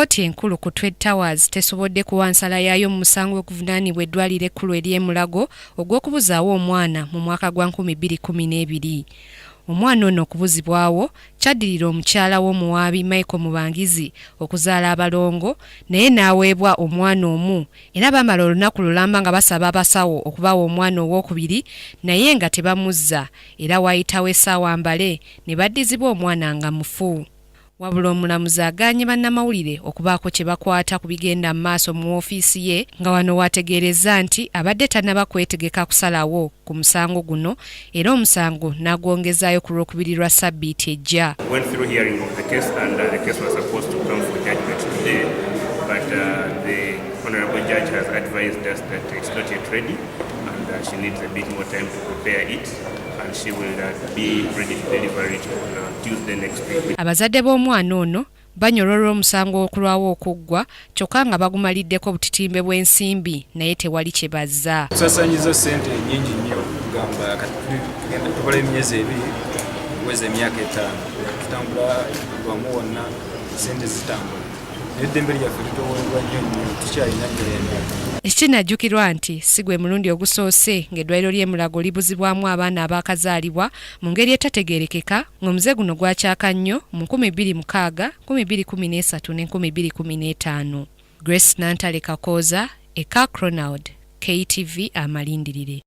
Kkooti enkulu ku Twin Towers tasobodde kuwa nsalaye yayo mu musango oguvunanywa eddwaliro ekkulu erye Mulago ogw'okubuzawo omwana mu mwaka gwa 2012. Omwana ono okubuzibwawo kyaddirira omukyala w'omuwaabi Michael Mubangizi okuzaala abalongo naye n'aweebwa omwana omu era bamala olunaku lulamba nga basaba abasawo okubawa omwana ow'okubiri naye nga tebamuzza era waayitawo essaawa mbale ne baddizibwa omwana nga mufu. Wabula omulamuzi agaanye bannamawulire okubaako kye bakwata ku bigenda mu maaso mu woofiisi ye nga wano waategeereza nti abadde tannaba kwetegeka kusalawo ku musango guno era omusango n'agwongezaayo ku lwokubiri lwa sabiiti ejja. She needs a bit more time to prepare it and she will be ready to deliver it on Tuesday next week. Abazadde b'omwana ono banyololwa omusango okulwawo okuggwa kyokka nga bagumaliddeko butitimbe bw'ensimbi naye tewali kye bazza. Tusasanyiza ssente nnyingi nnyo kugamba tugenda tukola emyezi ebiri okuweza emyaka 5 tutambula wamu wonna ssente zitambula n'eddembe lyaffe litoweebwa nnyo tukyalina mirembe. Ekinajjukirwa nti si gwe mulundi ogusoose ng'eddwaliro ly'e Mulago libuzibwamu abaana abaakazaalibwa mu ngeri etategeerekeka ng'omuze guno gwakyaka nnyo mu 2006, 2013 ne 2015. Grace Nantale Kakooza, Eka Cronald, KTV Amalindirire.